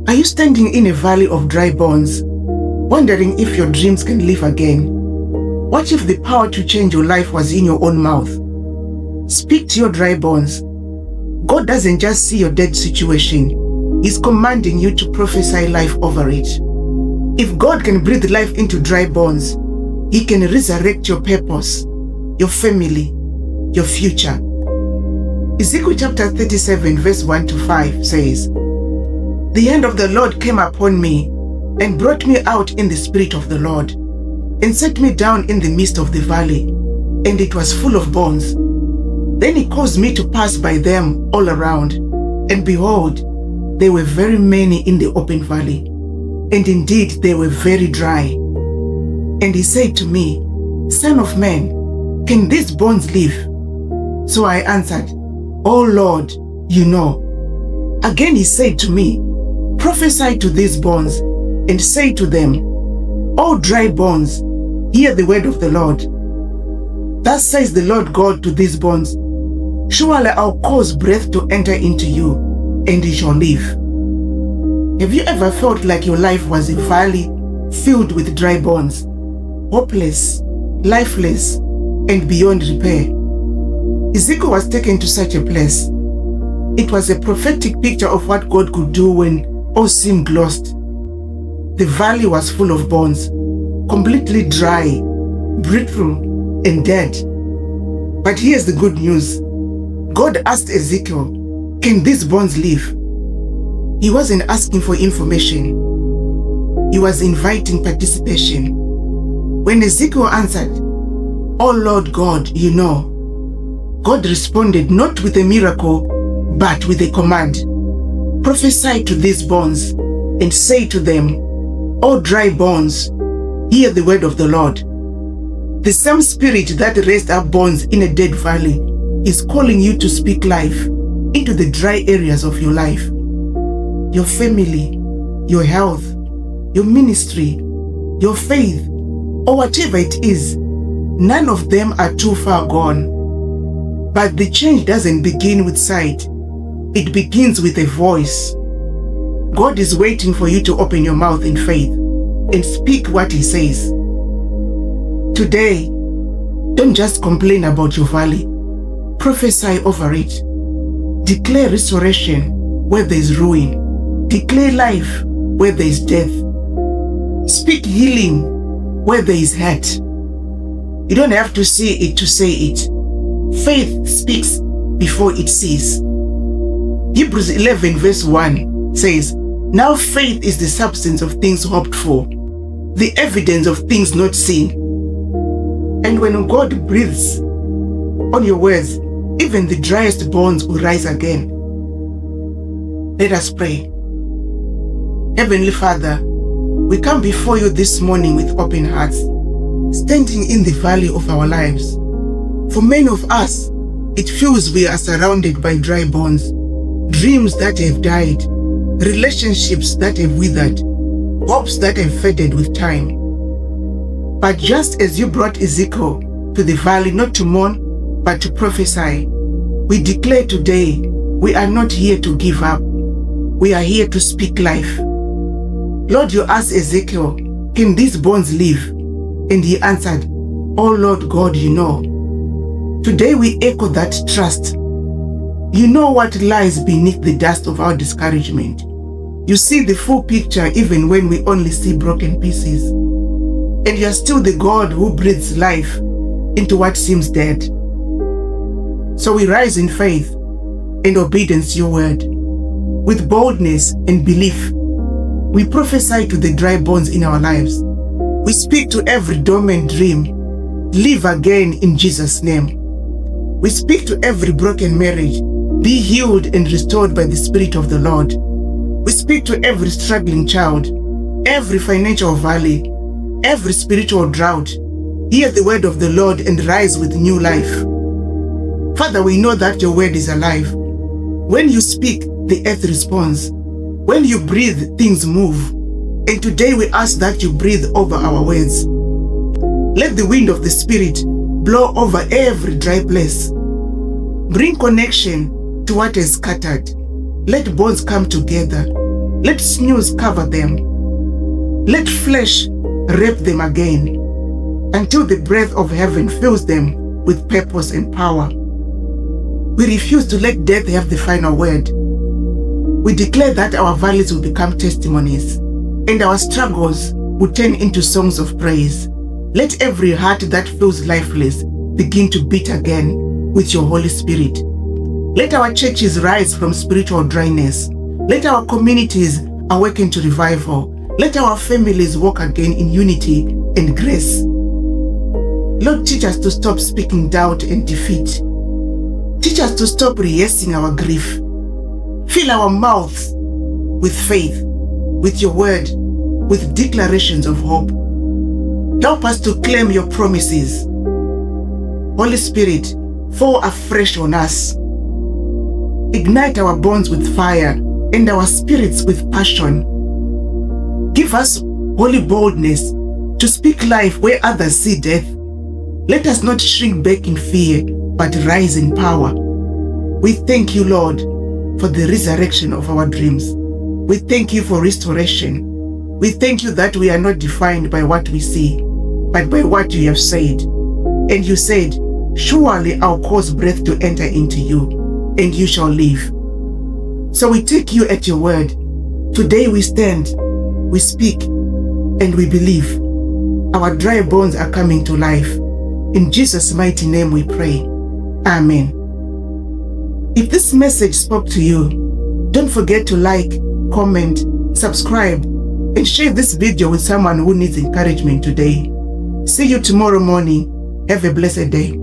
Are you standing in a valley of dry bones, wondering if your dreams can live again? What if the power to change your life was in your own mouth? Speak to your dry bones. God doesn't just see your dead situation. He's commanding you to prophesy life over it. If God can breathe life into dry bones, He can resurrect your purpose, your family, your future. Ezekiel chapter 37 verse 1 to 5 says, "The hand of the Lord came upon me and brought me out in the spirit of the Lord and set me down in the midst of the valley, and it was full of bones. Then He caused me to pass by them all around, and behold, there were very many in the open valley, and indeed they were very dry. And He said to me, Son of man, can these bones live? So I answered, O Lord, you know. Again He said to me, Prophesy to these bones, and say to them, O dry bones, hear the word of the Lord. Thus says the Lord God to these bones, Surely I'll cause breath to enter into you, and you shall live. Have you ever felt like your life was a valley filled with dry bones, hopeless, lifeless, and beyond repair? Ezekiel was taken to such a place. It was a prophetic picture of what God could do when all seemed lost. The valley was full of bones, completely dry, brittle, and dead. But here's the good news. God asked Ezekiel, Can these bones live? He wasn't asking for information. He was inviting participation. When Ezekiel answered, Oh Lord God, you know, God responded not with a miracle, but with a command. Prophesy to these bones and say to them, O dry bones, hear the word of the Lord. The same spirit that raised up bones in a dead valley is calling you to speak life into the dry areas of your life. Your family, your health, your ministry, your faith, or whatever it is, none of them are too far gone. But the change doesn't begin with sight. It begins with a voice. God is waiting for you to open your mouth in faith and speak what He says. Today, don't just complain about your valley. Prophesy over it. Declare restoration where there is ruin. Declare life where there is death. Speak healing where there is hurt. You don't have to see it to say it. Faith speaks before it sees. Hebrews 11 verse 1 says, Now faith is the substance of things hoped for, the evidence of things not seen. And when God breathes on your words, even the driest bones will rise again. Let us pray. Heavenly Father, we come before you this morning with open hearts, standing in the valley of our lives. For many of us, it feels we are surrounded by dry bones, dreams that have died, relationships that have withered, hopes that have faded with time. But just as you brought Ezekiel to the valley not to mourn, but to prophesy, we declare today we are not here to give up. We are here to speak life. Lord, you asked Ezekiel, Can these bones live? And he answered, Oh Lord God, you know. Today we echo that trust. You know what lies beneath the dust of our discouragement. You see the full picture even when we only see broken pieces. And you are still the God who breathes life into what seems dead. So we rise in faith and obedience to your word. With boldness and belief, we prophesy to the dry bones in our lives. We speak to every dormant dream, live again in Jesus' name. We speak to every broken marriage, be healed and restored by the Spirit of the Lord. We speak to every struggling child, every financial valley, every spiritual drought. Hear the word of the Lord and rise with new life. Father, we know that your word is alive. When you speak, the earth responds. When you breathe, things move. And today we ask that you breathe over our words. Let the wind of the Spirit blow over every dry place. Bring connection to what is scattered. Let bones come together. Let snooze cover them. Let flesh wrap them again until the breath of heaven fills them with purpose and power. We refuse to let death have the final word. We declare that our valleys will become testimonies and our struggles will turn into songs of praise. Let every heart that feels lifeless begin to beat again with your Holy Spirit. Let our churches rise from spiritual dryness. Let our communities awaken to revival. Let our families walk again in unity and grace. Lord, teach us to stop speaking doubt and defeat. Teach us to stop rehearsing our grief. Fill our mouths with faith, with your word, with declarations of hope. Help us to claim your promises. Holy Spirit, fall afresh on us. Ignite our bones with fire and our spirits with passion. Give us holy boldness to speak life where others see death. Let us not shrink back in fear, but rise in power. We thank you, Lord, for the resurrection of our dreams. We thank you for restoration. We thank you that we are not defined by what we see, but by what you have said. And you said, surely I'll cause breath to enter into you, and you shall live. So we take you at your word. Today we stand, we speak, and we believe. Our dry bones are coming to life. In Jesus' mighty name we pray. Amen. If this message spoke to you, don't forget to like, comment, subscribe, and share this video with someone who needs encouragement today. See you tomorrow morning. Have a blessed day.